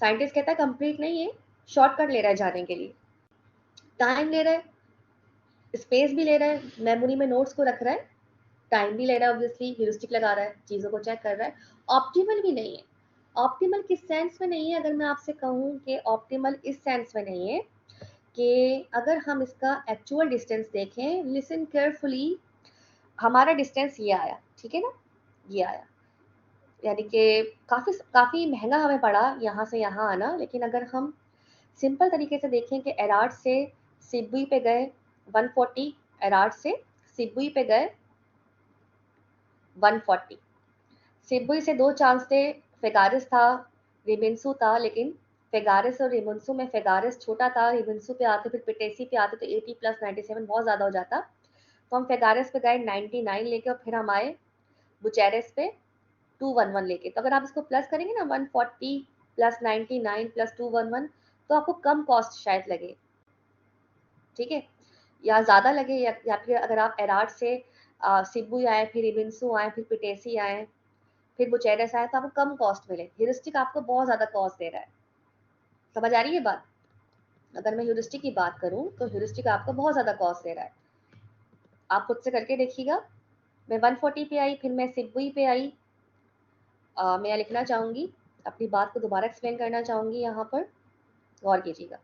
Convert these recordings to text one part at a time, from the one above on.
Scientist कहता है complete नहीं है, शॉर्टकट ले रहा है जाने के लिए, टाइम ले रहा है, स्पेस भी ले रहा है, मेमोरी में नोट्स को रख रहा है, टाइम भी ले रहा है, ऑब्वियसली ह्यूरिस्टिक लगा रहा है, चीज़ों को चेक कर रहा है। ऑप्टिमल भी नहीं है। ऑप्टिमल किस सेंस में नहीं है? अगर मैं आपसे कहूँ कि ऑप्टिमल इस सेंस में नहीं है कि अगर हम इसका एक्चुअल डिस्टेंस देखें, लिसन केयरफुली, हमारा डिस्टेंस ये आया, ठीक है ना, ये आया, यानी कि काफ़ी काफ़ी महंगा हमें पड़ा यहाँ से यहाँ आना। लेकिन अगर हम सिंपल तरीके से देखें कि एराड से सिबुई पे गए 140, एराड से सिबुई पे गए 140, सिबुई से दो चांस थे, फेगारिस था, रिबिन्सू था, लेकिन फेगारिस और रिबिन्सू में फेगारिस छोटा था, रिबिन्सू पे आते फिर पिटेसी पे आते तो 80 प्लस 97 बहुत ज़्यादा हो जाता। तो हम फेगारिस पे गए 99 लेके और फिर हम आए बुचेरिस पे 211 लेके। तो अगर आप इसको प्लस करेंगे ना 140 प्लस 99 प्लस 211, तो आपको कम कॉस्ट शायद लगे, ठीक है, या ज़्यादा लगे, या फिर अगर आप एराड से सिबुई आए, फिर रिबिन्सू आए, फिर पिटेसी आए, फिर बुचेरस आए, तो आपको कम कॉस्ट मिले। ह्यूरिस्टिक आपको बहुत ज़्यादा कॉस्ट दे रहा है। समझ आ रही है बात? अगर मैं ह्यूरिस्टिक की बात करूँ तो ह्यूरिस्टिक आपको बहुत ज़्यादा कॉस्ट दे रहा है। आप खुद से करके देखिएगा। मैं 140 पे आई, फिर मैं सिबुई पे आई। मैं यहाँ लिखना चाहूँगी, अपनी बात को दोबारा एक्सप्लेन करना चाहूँगी, यहाँ पर गौर कीजिएगा।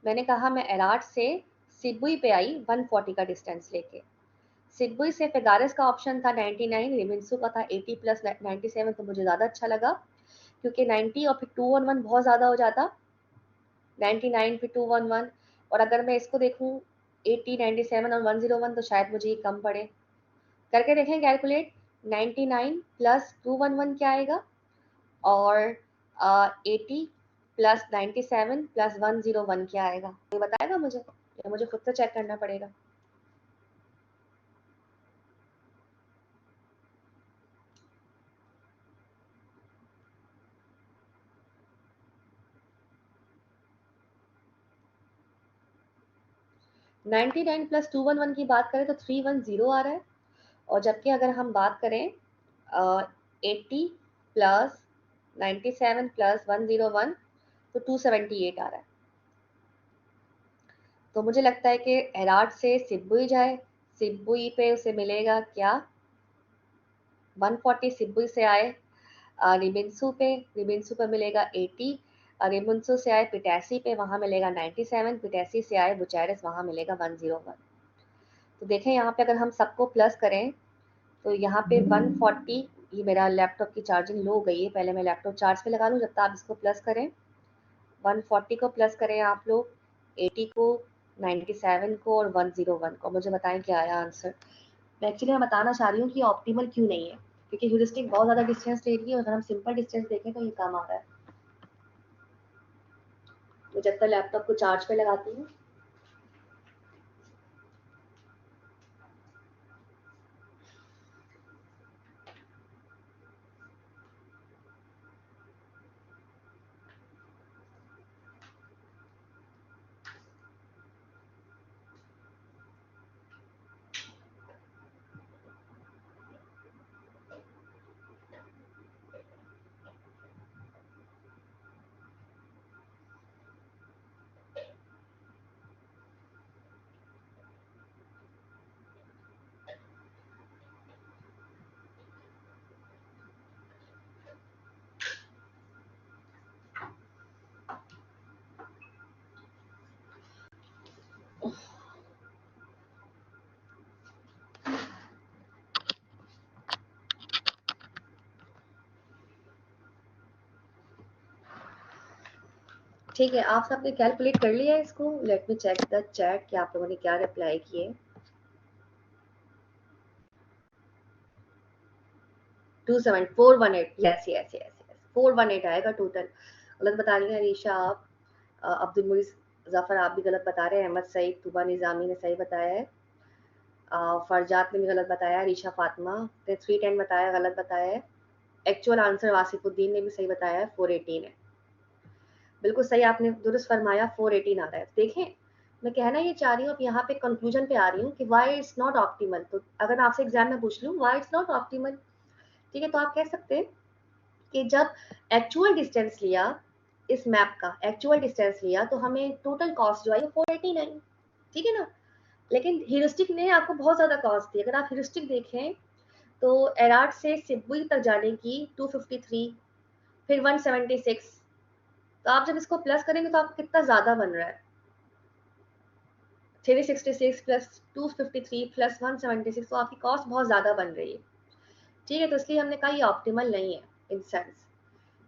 मैंने कहा मैं एराड से सिबुई पे आई 140 का डिस्टेंस लेके। सिबुई से फेगारस का ऑप्शन था 99, रिमिन्सू का था 80 प्लस 97, तो मुझे ज़्यादा अच्छा लगा क्योंकि 90 और फिर 211 बहुत ज़्यादा हो जाता, 99 फिर 211। और अगर मैं इसको देखूँ 80, 97 और 101, तो शायद मुझे ये कम पड़े। करके देखें कैलकुलेट, 99 प्लस 211 क्या आएगा, और 80 प्लस 97 प्लस 101 क्या आएगा, ये बताएगा मुझे, या मुझे खुद से चेक करना पड़ेगा? 99 प्लस 211 की बात करें तो 310 आ रहा है, और जबकि अगर हम बात करें 80 प्लस 97 प्लस 101, तो 278 आ रहा है। तो मुझे लगता है कि एराड से सिबुई जाए, सिबुई पे उसे मिलेगा क्या, 140 सिबुई से आए रिबिन्सू पे, रिबिन्सू पे मिलेगा 80, रिबिन्सू से आए पिटैसी पे, वहाँ मिलेगा 97, पिटैसी से आए बुचैरिस, वहाँ मिलेगा 101। तो देखें यहाँ पे अगर हम सबको प्लस करें तो यहाँ पे 140, ये मेरा लैपटॉप की चार्जिंग लो हो गई है, पहले मैं लैपटॉप चार्ज पे लगा लूँ जब तक आप इसको प्लस करें। 140 को प्लस करें आप लोग, 80 को, 97 को और 101 को, मुझे बताएं क्या आया आंसर। मैं एक्चुअली मैं बताना चाह रही हूँ कि ऑप्टिमल क्यों नहीं है, क्योंकि ह्यूरिस्टिक बहुत ज़्यादा डिस्टेंस ले रही है और अगर हम सिंपल डिस्टेंस देखें तो ये कम आ रहा है। तो जब तक लैपटॉप को चार्ज पे लगाती हूँ। ठीक है, आप सबने कैलकुलेट कर लिया है इसको? Let me check the chat कि आप लोगों ने क्या रिप्लाई किए। 418, यस यस यस यस, 418 आएगा टोटल। गलत बता रही हैं अरीशा आप, अब्दुल मुइज जफर आप भी गलत बता रहे हैं, अहमद सईद, तुबा निज़ामी ने सही बताया है, फरजात ने भी गलत बताया, रीशा फातिमा ने 310 बताया, गलत बताया है। एक्चुअल आंसर वासिफुद्दीन ने भी सही बताया है, 418 है। बिल्कुल सही आपने दुरुस्त फरमाया, 418 आ रहा है। देखें, मैं कहना ये चाह रही हूँ, अब यहाँ पे कंक्लूजन पे आ रही हूँ कि वाई इट्स नॉट ऑप्टिमल। तो अगर आपसे एग्जाम में पूछ लूँ वाई इट्स नॉट ऑप्टिमल, ठीक है, तो आप कह सकते हैं कि जब एक्चुअल डिस्टेंस लिया इस मैप का एक्चुअल डिस्टेंस लिया तो हमें टोटल कॉस्ट जो आई 489, ठीक है ना। लेकिन ह्यूरिस्टिक ने आपको बहुत ज्यादा कॉस्ट दी। अगर आप ह्यूरिस्टिक देखें तो एराट से सिबुई तक जाने की 253, फिर 176, तो आप जब इसको प्लस करेंगे तो आपको कितना ज्यादा बन रहा है, 366 प्लस 253 प्लस 176, तो आपकी कॉस्ट बहुत ज्यादा बन रही है, ठीक है। तो इसलिए हमने कहा ये ऑप्टिमल नहीं है इन सेंस।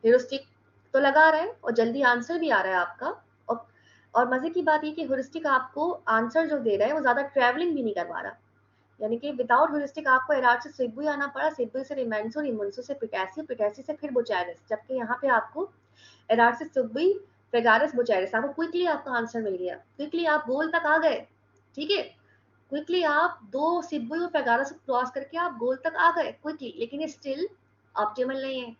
ह्यूरिस्टिक तो लगा रहा है और जल्दी आंसर भी आ रहा है आपका। और और मजे की बात ये कि ह्यूरिस्टिक आपको आंसर जो दे रहा है वो ज्यादा ट्रैवलिंग भी नहीं करवा रहा, यानी कि विदाउट ह्यूरिस्टिक आपको एराट से सिबुई आना पड़ा, सिबुई से रिमेंसो, रिमेंसो से पिटासी, पिटासी से फिर बुचारेस, जबकि यहाँ पे आपको एराट से सिबुई, फेगारेस, बुचारेस, आपको क्विकली आपका आंसर मिल गया, क्विकली आप गोल तक आ गए, ठीक है। क्विकली आप दो सिबुई और फेगारेस को क्रॉस करके आप गोल तक आ गए क्विकली, लेकिन ये स्टिल ऑप्टिमल नहीं है।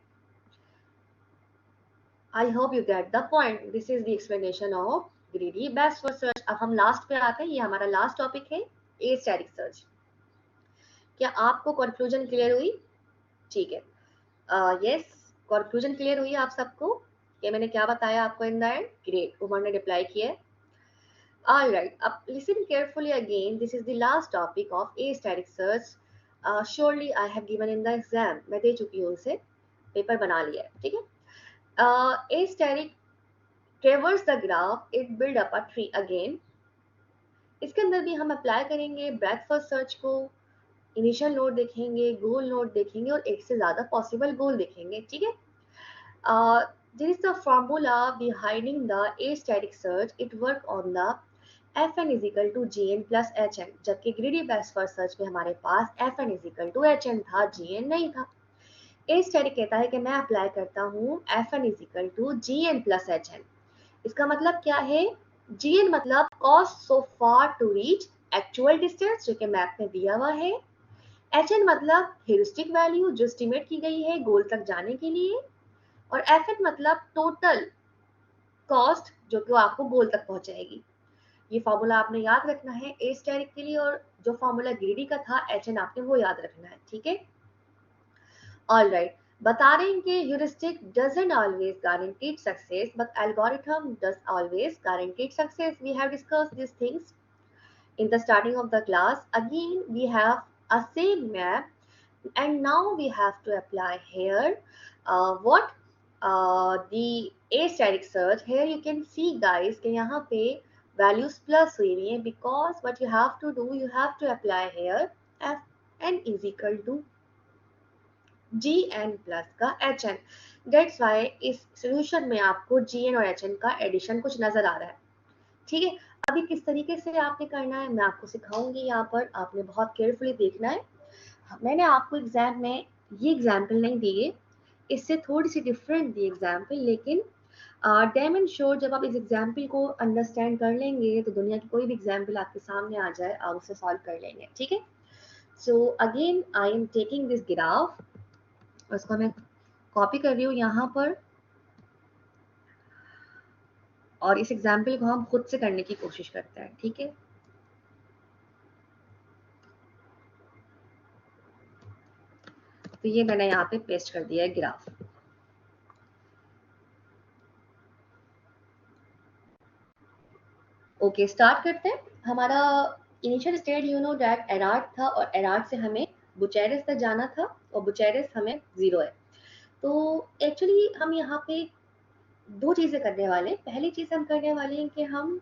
I hope you get the point. This is the explanation of greedy best for search. अब हम लास्ट पे आते हैं, ये हमारा लास्ट टॉपिक है, ए स्टैटिक सर्च। क्या आपको कंक्लूजन क्लियर हुई? ठीक है, यस, कंक्लूजन क्लियर हुई आप सबको कि मैंने क्या बताया आपको in the end? Great, Umar ने रिप्लाई किया। All right, listen carefully again. This is the last topic of aesthetic search. Surely I have given in the exam. मैं दे चुकी हूँ उसे, पेपर बना लिया है, ठीक है। Aesthetic traverse the graph, it build up a tree again. इसके अंदर भी हम अप्लाई करेंगे ब्रेथ फर्स्ट सर्च को, इनिशियल नोड देखेंगे, गोल नोड देखेंगे और एक से ज्यादा पॉसिबल गोल देखेंगे, ठीक है। There is the formula behind the aesthetic search. It work on the Fn is equal to Gn plus Hn, जबकि ग्रीडी बेस्ट फर्स्ट सर्च में हमारे पास Fn is equal to Hn था, Gn नहीं था। aesthetic कहता है कि मैं अप्लाई करता हूँ Fn is equal to Gn plus Hn। इसका मतलब क्या है? Gn मतलब cost so far to reach actual distance, जो कि मैप में दिया हुआ है। Hn मतलब heuristic वैल्यू जो एस्टिमेट की गई है गोल तक जाने के लिए, और Fn मतलब टोटल कॉस्ट जो कि आपको गोल तक पहुंचाएगी। ये फॉर्मूला आपने याद रखना है ए स्टेरिक के लिए, और जो फॉर्मूला ग्रीडी का था Hn आपने वो याद रखना है, ठीक है। ऑल राइट, बता रहे हैं कि heuristic doesn't always guaranteed success but algorithm does always guaranteed success. We have discussed this things in the starting of the class. Again we have a same map and now we have to apply here what the aesthetic search. Here you can see guys कि यहाँ पे values plus हुई हुई हैं, because what you have to do, you have to apply here Fn is equal to Gn plus का Hn. That's why इस solution में आपको Gn और Hn का एडिशन कुछ नजर आ रहा है, ठीक है। अभी किस तरीके से आपने करना है मैं आपको सिखाऊंगी, यहाँ पर आपने बहुत केयरफुली देखना है। मैंने आपको एग्जाम में ये एग्जाम्पल नहीं दिए, इससे थोड़ी सी डिफरेंट दी एग्जाम्पल, लेकिन डैम एंड श्योर जब आप इस एग्जाम्पल को अंडरस्टैंड कर लेंगे तो दुनिया की कोई भी एग्जाम्पल आपके सामने आ जाए आप उसे सॉल्व कर लेंगे, ठीक है। So again I am taking this graph, उसको मैं कॉपी कर रही हूँ यहाँ पर, और इस एग्जाम्पल को हम खुद से करने की कोशिश करते हैं, ठीक है। तो ये मैंने यहाँ पे पेस्ट कर दिया है ग्राफ। ओके, स्टार्ट करते हैं। हमारा initial state you know that Arad था, और एराट से हमें बुचेरिस तक जाना था, और बुचेरिस हमें 0 है। तो एक्चुअली हम यहाँ पे दो चीजें करने वाले हैं। पहली चीज हम करने वाले हैं कि हम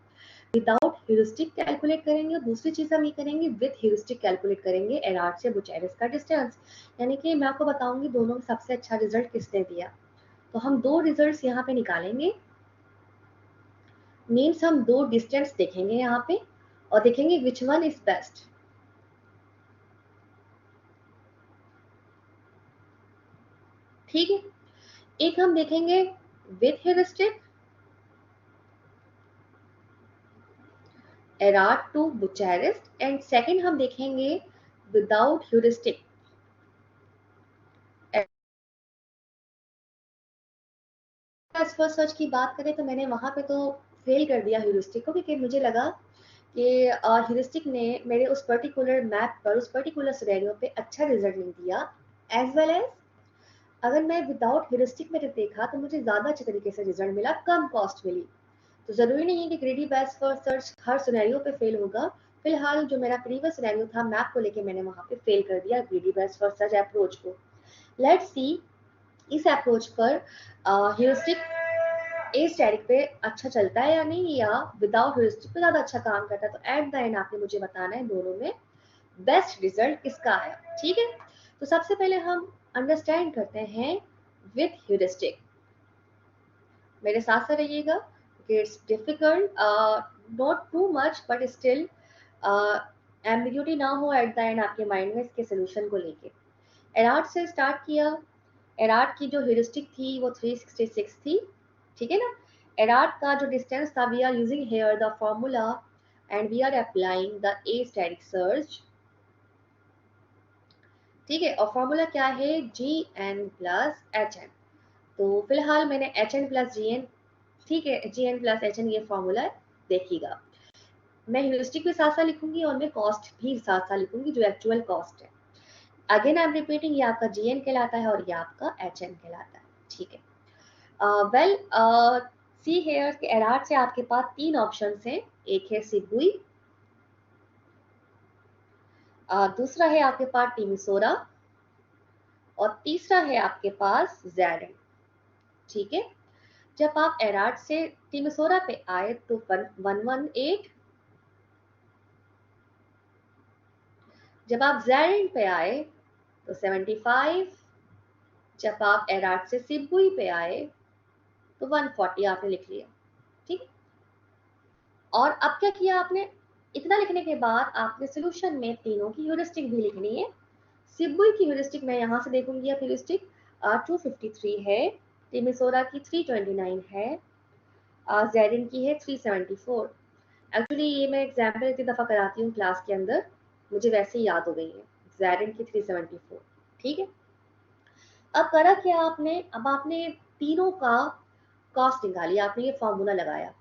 विदाउट ह्यूरिस्टिक कैलकुलेट करेंगे, और दूसरी चीज हम ये करेंगे विद ह्यूरिस्टिक कैलकुलेट करेंगे एराट से बुचेरिस का डिस्टेंस। यानी कि मैं आपको बताऊंगी दोनों में सबसे अच्छा रिजल्ट किसने दिया। तो हम दो रिजल्ट्स यहाँ पे निकालेंगे, मीन्स हम दो डिस्टेंस देखेंगे यहाँ पे और देखेंगे विच वन इज बेस्ट। ठीक है, एक हम देखेंगे with heuristic Arad to Bucharest, and second हम देखेंगे विदाउट ह्यूरिस्टिक। सर्च की बात करें तो मैंने वहां पे तो फेल कर दिया ह्यूरिस्टिक को, क्योंकि मुझे लगा कि ह्यूरिस्टिक ने मेरे उस पर्टिकुलर मैप पर उस पर्टिकुलर सिनेरियो पे अच्छा रिजल्ट नहीं दिया, एज वेल एज अगर मैं विदाउट ह्यूरिस्टिक मेथड देखा तो मुझे ज़्यादा अच्छे तरीके से रिजल्ट मिला, कम कॉस्ट मिली। तो ज़रूरी नहीं है कि greedy best first search her scenario पे फेल होगा। फिलहाल जो मेरा प्रीवियस सिनेरियो था मैप को लेके मैंने वहाँ पे फेल कर दिया greedy best first search approach को। लेट्स सी इस अप्रोच पर ह्यूरिस्टिक ए स्टैटिक पे अच्छा चलता है या नहीं, या विदाउट ह्यूरिस्टिक पे ज़्यादा अच्छा काम करता है। तो एट द एंड आपने मुझे बताना है दोनों में बेस्ट रिजल्ट किसका आया। ठीक है, तो सबसे पहले हम अंडरस्टैंड करते हैं विथ ह्यूरिस्टिक। मेरे साथ से रहिएगा, it's difficult, not too much but still ambiguity ना हो एट द एंड आपके माइंड में इसके सोल्यूशन को लेके। एराट से स्टार्ट किया। एराट की जो ह्यूरिस्टिक थी वो 366 थी, ठीक है ना। एराट का जो डिस्टेंस था, we are using here the formula and we are applying the A static search, ठीक है। और फॉर्मूला क्या है, G N plus H N. तो फिलहाल मैंने H N plus G N, ठीक है, G N plus H N ये फॉर्मूला देखिएगा। मैं ह्यूरिस्टिक भी साथ साथ लिखूंगी और मैं कॉस्ट भी साथ साथ लिखूंगी जो एक्चुअल कॉस्ट है। अगेन आई एम रिपीटिंग, ये आपका जी एन कहलाता है और ये आपका एच एन कहलाता है, ठीक है। वेल सी हेयर के एराट से आपके पास तीन ऑप्शन हैं। एक है सिबुई, दूसरा है आपके पास टिमिसोरा और तीसरा है आपके पास जैडन, ठीक है। जब आप एराट से टिमिसोरा पे आए तो 118, जब आप जैडन पे आए तो 75, जब आप एराट से सिबुई पे आए तो 140 आपने लिख लिया, ठीक। और अब क्या किया आपने, इतना लिखने के बाद आपने सोल्यूशन में तीनों की ह्यूरिस्टिक भी लिखनी है। सिबुई की ह्यूरिस्टिक मैं यहाँ से देखूंगी, अब ह्यूरिस्टिक 253 है, टिमिसोरा की 329 है, जैडिन की है 374। एक्चुअली ये मैं एग्जाम्पल इतनी दफ़ा कराती हूँ क्लास के अंदर, मुझे वैसे ही याद हो गई है। जैडिन की 374, ठीक है। अब करा क्या आपने, अब आपने तीनों का कॉस्ट निकाली, आपने ये फॉर्मूला लगाया,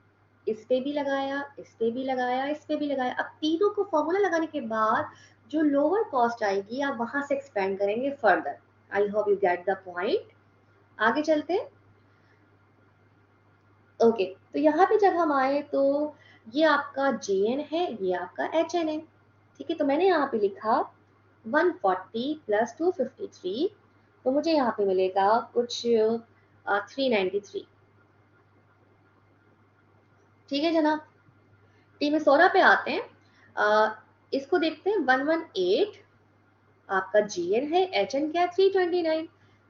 इस पे भी लगाया, इस पे भी लगाया, इस पे भी लगाया। अब तीनों को फॉर्मूला लगाने के बाद जो लोअर कॉस्ट आएगी आप वहां से एक्सपेंड करेंगे further. I hope you get the point. आगे चलते हैं। ओके, तो यहाँ पे जब हम आए तो ये आपका JN है, ये आपका HN है, ठीक है। तो मैंने यहाँ पे लिखा 140 प्लस 253, तो मुझे यहाँ पे मिलेगा कुछ 393, ठीक है जनाब। टीमिसोरा पे आते हैं, इसको देखते हैं 118 आपका GN है, HN क्या है 329,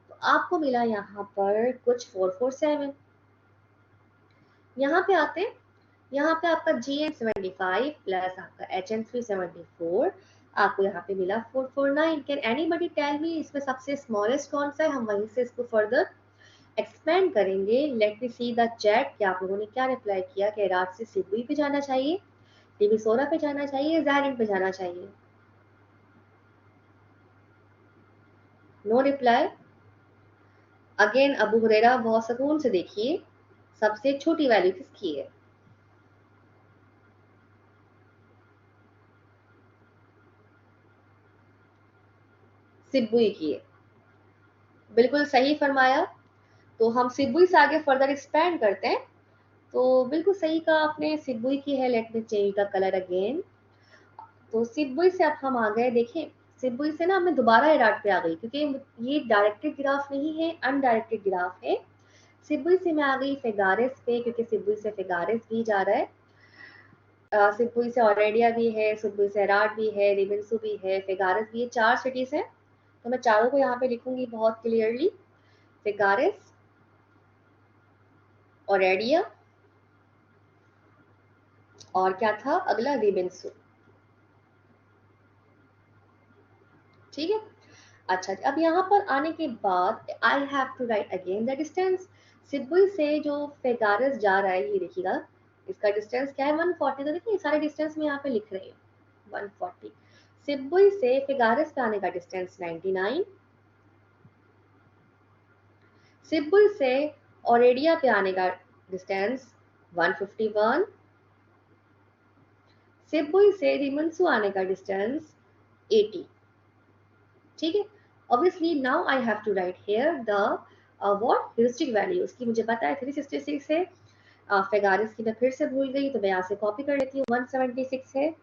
तो आपको मिला यहाँ पर कुछ 447। यहाँ पे आते हैं, यहाँ पे आपका GN 75 प्लस आपका HN 374, आपको यहाँ पे मिला 449। कैन एनीबडी टेल मी इसमें सबसे स्मॉलेस्ट कौन सा है, हम वहीं से इसको फर्दर एक्सपेंड करेंगे। Let me see the chat कि आप लोगों ने क्या रिप्लाई किया कि रात से सिबुई पे जाना चाहिए, टिमिसोरा पे जाना चाहिए, जैडिन पे जाना चाहिए। No reply. Again Abu Hurairah बहुत सुकून से देखिए, सबसे छोटी वैल्यू किसकी है, सिबुई की है, बिल्कुल सही फरमाया। तो हम सिबुई से आगे फर्दर एक्सपेंड करते हैं। तो बिल्कुल सही कहा आपने, सिबुई की है। Let me change the colour again. तो सिबुई से अब हम आ गए, देखें सिबुई से ना मैं दोबारा एराट पे आ गई, क्योंकि ये डायरेक्टेड ग्राफ नहीं है, अनडायरेक्टेड ग्राफ है। सिबुई से मैं आ गई फेगारेस पे, क्योंकि सिबुई से फेगारेस भी जा रहा है। सिबुई से ऑरेडिया भी है, सिबुई से एराट भी है, रिवेंसू भी है, फेगारेस भी है, 4 सिटीज हैं। तो मैं चारों को यहाँ पे लिखूंगी बहुत क्लियरली, फेगारेस, ऑरेडिया, और क्या था अगला, रिवेंसू, ठीक है। अच्छा, अब यहाँ पर आने के बाद I have to write again the distance. Sibiu से जो फेगारस जा रहा है, ये देखिएगा इसका डिस्टेंस क्या है 140। तो देखिए सारे डिस्टेंस में यहाँ पे लिख रही हूँ 140। सिबुई से फेगारस पे आने का डिस्टेंस 99, सिबुई से ओरेडिया पे आने का डिस्टेंस 151, सिबुई से रिमनसू आने का डिस्टेंस 80, ठीक है। Obviously now I have to write here the what heuristic value, उसकी मुझे पता है 366 है। फेगारिस की मैं फिर से भूल गई तो मैं यहाँ से कॉपी कर लेती हूँ। 176 है,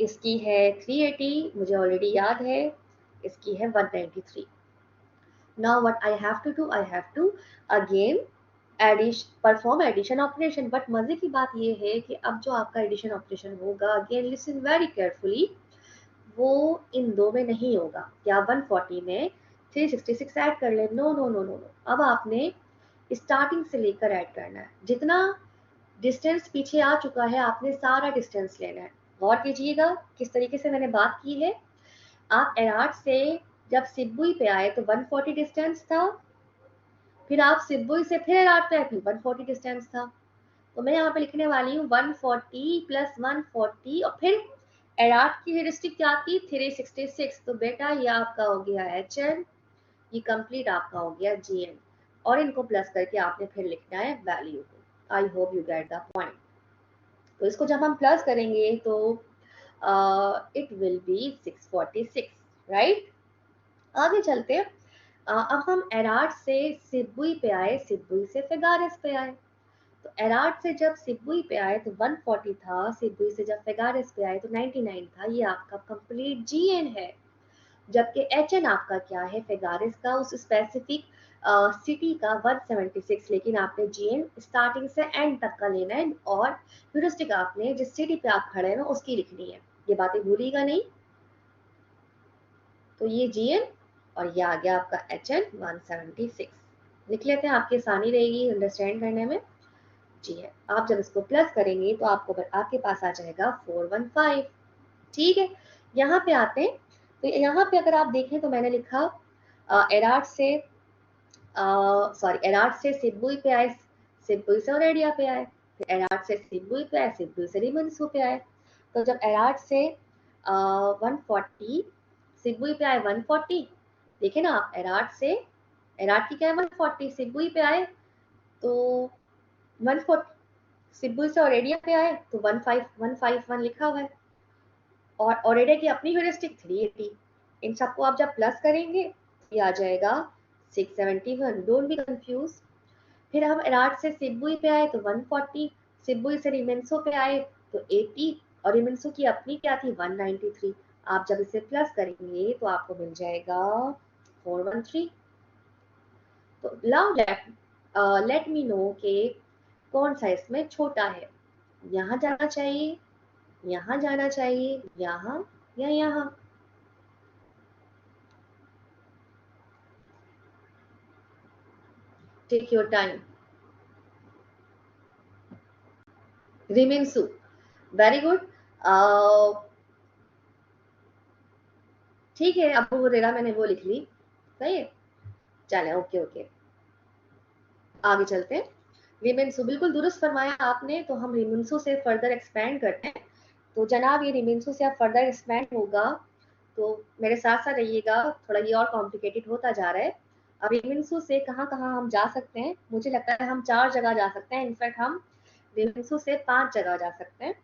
इसकी है 380, मुझे ऑलरेडी याद है, इसकी है 193। Now what I have to do, I have to again perform addition operation. But मजे की बात ये है कि अब जो आपका एडिशन ऑपरेशन होगा, अगेन लिसन वेरी केयरफुली, वो इन दो में नहीं होगा कि आप 140 में 366 ऐड कर ले। No no no no no, अब आपने स्टार्टिंग से लेकर ऐड करना है। जितना डिस्टेंस पीछे आ चुका है आपने सारा डिस्टेंस लेना है। गौर कीजिएगा किस तरीके से मैंने बात की है। आप एराट से जब सिब्बुई पे आए तो 140 डिस्टेंस था, फिर आप सिब्बुई से फिर एराट पे आए, फिर 140 डिस्टेंस था। तो मैं यहाँ पे लिखने वाली हूँ 140 प्लस 140, और फिर एराट की हेरिस्टिक क्या थी 366। तो बेटा ये आपका हो गया HN, ये कंप्लीट आपका हो गया GN, और इनको प्लस करके आपने फिर लिखना है वैल्यू को। I hope you get the point. तो इसको जब हम प्लस करेंगे तो इट विल बी 646, राइट। आगे चलते हैं। अब हम एराट से सिब्बुई पे आए, सिब्बुई से फेगारेस पे आए। तो एराट से जब सिब्बुई पे आए तो 140 था, सिब्बुई से जब फेगारेस पे आए तो 99 था। ये आपका कंप्लीट GN है। जबकि HN आपका क्या है, फेगारेस का उस स्पेसिफिक सिटी का 176, लेकिन आपने GN स्टार्टिंग से एंड तक का लेना है, और ह्यूरिस्टिक आपने जिस सिटी पे आप खड़े हैं उसकी लिखनी है। ये बातें भूलिएगा नहीं। तो ये GN और ये आ गया आपका HN 176। लिख लेते हैं, आपकी आसानी रहेगी अंडरस्टैंड करने में। जी है, आप जब इसको प्लस करेंगे तो आपके पास आ जाएगा 415। ठीक है, यहाँ पे आते हैं। तो यहाँ पे अगर आप देखें तो मैंने लिखा एराट से एराट से सिब्बुई पे आए, सिब्बुई से ओरेडिया पे आए, फिर एराट से सिब्बुई पे आए, सिब्बुई से रिमनसू पे आए। तो जब एराट से 140 सिब्बुई पे आए 140, देखे ना आप, एराट से एराट की क्या है 140, सिब्बुई पे आए तो 140, सिब्बुई से ओरेडिया पे आए तो 15151 लिखा हुआ है, और ओरेडिया की अपनी ह्यूरिस्टिक 380। इन सबको आप जब प्लस करेंगे ये आ जाएगा 671। Don't be confuse. फिर हम एराट से सिब्बुई पे आए तो 140, सिब्बुई से रिमेंसो पे आए तो 80, और रिमेंसो की अपनी क्या थी 193। आप जब इसे प्लस करेंगे तो आपको मिल जाएगा 413। तो नाउ लेट मी नो कि कौन सा इसमें छोटा है। यहाँ जाना चाहिए, यहाँ जाना चाहिए, यहाँ या यहाँ। Take your time. Rimnicu, very good. ठीक है, अब वो रेरा मैंने वो लिख ली, सही है। चले, ओके ओके, आगे चलते हैं। रिमेंसू, बिल्कुल दुरुस्त फरमाया आपने। तो हम रिमेंसू से फर्दर एक्सपैंड करते हैं। तो जनाब ये रिमेंसू से अब फर्दर एक्सपैंड होगा, तो मेरे साथ साथ रहिएगा, थोड़ा ये और कॉम्प्लिकेटेड होता जा रहा है। अब रिमेंसू से कहाँ कहाँ हम जा सकते हैं, मुझे लगता है हम 4 जगह जा सकते हैं। इनफैक्ट हम रिमेंसू से 5 जगह जा सकते हैं।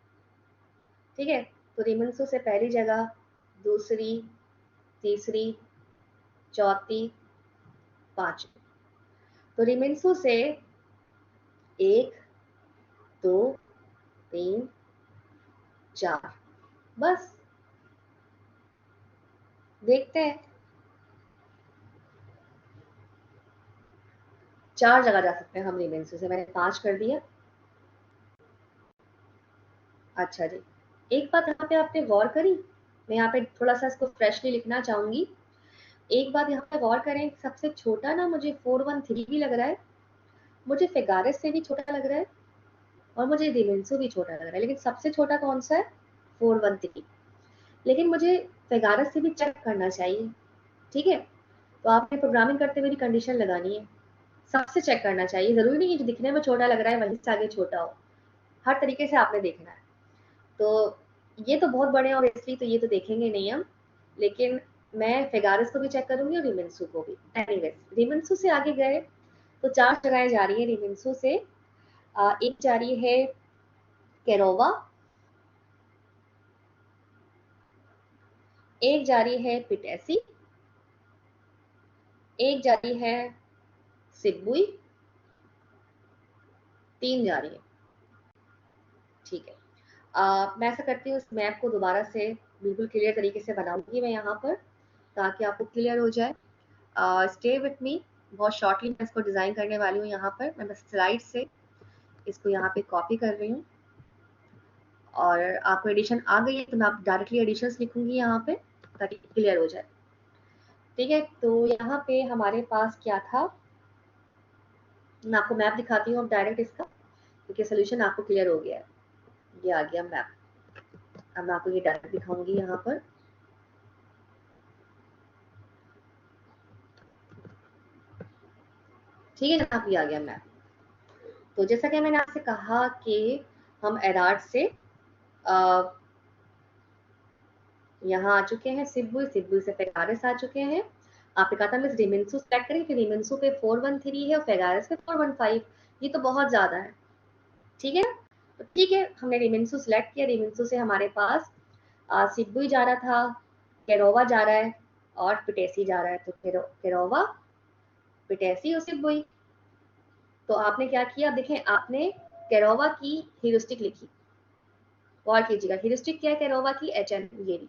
ठीक है, तो रिमेंसू से पहली जगह, दूसरी, तीसरी, चौथी, पांचवी। तो रिमेंसू से 1, 2, 3, 4, बस देखते हैं। 4 जगह जा सकते हैं हम रिमेंसू से, मैंने 5 कर दिया। अच्छा जी, एक बात यहाँ पे आपने गौर करी, मैं यहाँ पे थोड़ा सा इसको फ्रेशली लिखना चाहूंगी। एक बात यहाँ पे गौर करें, सबसे छोटा ना मुझे 413 भी लग रहा है, मुझे फेगारेस से भी छोटा लग रहा है, और मुझे रिमेंसो भी छोटा लग रहा है, लेकिन सबसे छोटा कौन सा है 413। लेकिन मुझे फेगारेस से भी चेक करना चाहिए। ठीक है, तो आपने प्रोग्रामिंग करते हुए भी कंडीशन लगानी है, सबसे चेक करना चाहिए। जरूरी नहीं है जो दिखने में छोटा लग रहा है वहीं से आगे छोटा हो, हर तरीके से आपने देखना है। तो ये तो बहुत बड़े हैं ऑब्वियसली, तो ये तो देखेंगे नहीं हम, लेकिन मैं फेगारिस को भी चेक करूंगी और रिमेंसू को भी। एनीवेज, रिमेंसू से आगे गए तो 4 जगहें जा रही है रिमेंसू से। एक जा रही है केरोवा, एक जा रही है पिटैसी, एक जा रही है सिब्बुई, 3 जा रही है। ठीक है, मैं ऐसा करती हूँ, इस मैप को दोबारा से बिल्कुल क्लियर तरीके से बनाऊंगी मैं यहाँ पर, ताकि आपको क्लियर हो जाए। स्टे विथ मी, बहुत शॉर्टली मैं इसको डिज़ाइन करने वाली हूँ। यहाँ पर मैं बस स्लाइड से इसको यहाँ पे कॉपी कर रही हूँ, और आपको एडिशन आ गई है तो मैं आप डायरेक्टली एडिशंस लिखूंगी यहाँ पे, ताकि क्लियर हो जाए। ठीक है, तो यहाँ पे हमारे पास क्या था, मैं आपको मैप दिखाती हूँ अब डायरेक्ट इसका, क्योंकि सोल्यूशन आपको क्लियर हो गया है। ये आ गया मैप, अब मैं आपको ये डायरेक्ट दिखाऊंगी यहाँ पर। ठीक है जनाब, ये आ गया मैप। तो जैसा कि मैंने आपसे कहा कि हम एराड से यहाँ आ चुके हैं, सिब्बुई, सिब्बुई से फेगारेस आ चुके हैं। आपने कहा था मिस रिमेंसू सेलेक्ट करें, कि रिमेंसू पे 413 है और फेगारेस पे 415, ये तो बहुत ज्यादा है। ठीक है, तो ठीक है, हमने रिमेंसू सेलेक्ट किया। रिमेंसू से हमारे पास सिब्बुई जा रहा था, केरोवा जा रहा है और पिटेसी जा रहा है। तो केरोवा, पिटेसी और सिब्बुई। तो आपने क्या किया, देखें आपने केरोवा की ह्यूरिस्टिक लिखी, गौर कीजिएगा ह्यूरिस्टिक क्या है केरोवा की, HN, ये भी।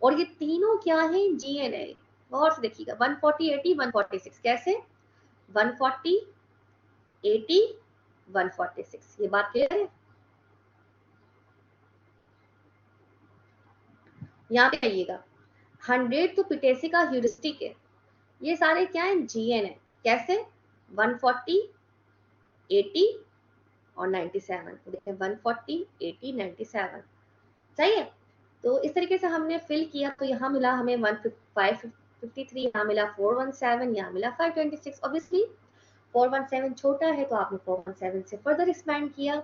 और ये तीनों क्या है, GNA। गौर से देखिएगा, 140, 80, 146, कैसे 140, 80, 146, ये बात क्लियर है। यहाँ पे आइएगा, 100 तो पिटेसी का ह्यूरिस्टिक है, ये सारे क्या है, GN है। कैसे 140, 80 और 97। तो देखें 140, 80, 97, सही है। तो इस तरीके से हमने फिल किया, तो यहाँ मिला हमें 553, यहाँ मिला 417, यहाँ मिला 526। ऑब्वियसली 417 छोटा है, तो आपने 417 से फर्दर एक्सपैंड किया,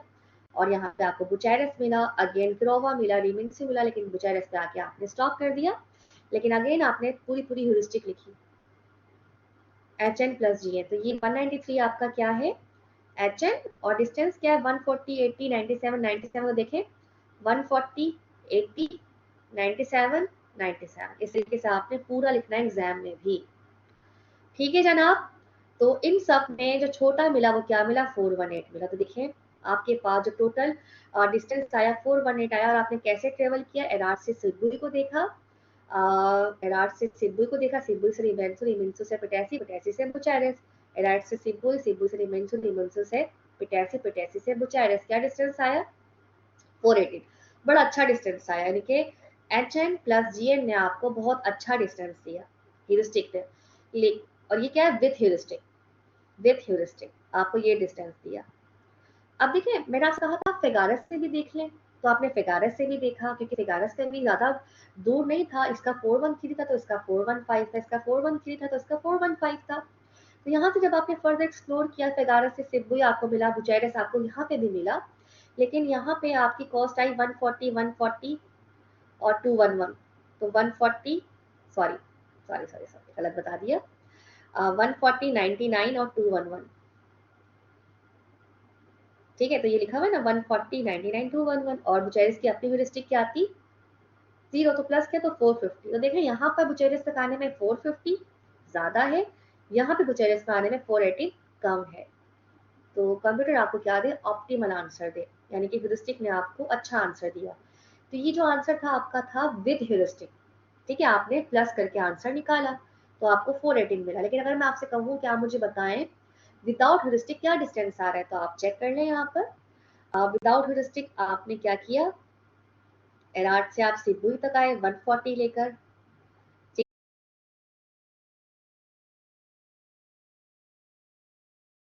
और यहाँ पे आपको बुचारेस मिला, अगेन क्रोवा मिला, रिमिंसी मिला, लेकिन बुचारेस पे आके आपने स्टॉप कर दिया। लेकिन अगेन आपने पूरी पूरी ह्यूरिस्टिक लिखी, HN प्लस GN। तो ये 193 आपका क्या है, HN, और डिस्टेंस क्या है 140, 80, 97, 97 को देखें, 140, 80, 97, 97, इस तरीके से आपने पूरा लिखना है एग्जाम में भी। ठीक है जनाब, तो इन सब में जो छोटा मिला वो क्या मिला, 418 मिला। तो देखिए आपके पास जो टोटल डिस्टेंस आया 418 आया, और आपने कैसे ट्रेवल किया, एरार से सिब्बुई को देखा, एरार से सिब्बुई को देखा, सिब्बुई से रिमेंसू, रिमेंसू से पिटैसी, पिटैसी से बुचारेस, एरार से सिब्बुई, सिब्बुई से रिमेंसू, रिमेंसू से पिटैसी, पिटैसी से बुचारेस। क्या डिस्टेंस आया, 418। बड़ा अच्छा डिस्टेंस आया, यानी कि HN प्लस GN ने आपको बहुत अच्छा डिस्टेंस दिया ह्यूरिस्टिक ने। और ये क्या है, विथ ह्यूरिस्टिक, विथ ह्यूरिस्टिक आपको ये डिस्टेंस दिया। अब देखिए मैंने आपसे कहा था फिगारस से भी देख लें, तो आपने फिगारस से भी देखा, क्योंकि फिगारस से भी ज्यादा दूर नहीं था, इसका 413 था तो इसका 415 था, इसका 413 था तो इसका 415 था। तो यहाँ से जब आपने फर्दर एक्सप्लोर किया, फिगारस से सिब्बुई आपको मिला, बुचारेस आपको यहाँ पे भी मिला, लेकिन यहाँ पे आपकी कॉस्ट आई 140, 140 और 211। तो 140, सॉरी सॉरी सॉरी सॉरी गलत बता दिया, 140, 99 और 211। ठीक है, तो ये लिखा हुआ है ना 140, 99, 211, और बुचेरिस की अपनी ह्यूरिस्टिक क्या आती, 0, तो प्लस क्या, तो 450। तो देखें यहाँ पर बुचेरिस तक आने में 450 ज्यादा है, यहाँ पे बुचेरिस पे आने में 480 कम है। तो कंप्यूटर आपको क्या दे, ऑप्टिमल आंसर दे, यानी कि ह्यूरिस्टिक ने आपको अच्छा आंसर दिया। तो ये जो आंसर था आपका था विद ह्यूरिस्टिक। ठीक है, आपने प्लस करके आंसर निकाला, तो आपको 418 मिला। लेकिन अगर मैं आपसे कहूँ कि आप मुझे बताएं विदाउट ह्यूरिस्टिक क्या डिस्टेंस आ रहा है, तो आप चेक कर लें यहाँ पर। विदाउट ह्यूरिस्टिक आपने क्या किया, एराट से आप सिब्बुई तक आए 140 लेकर,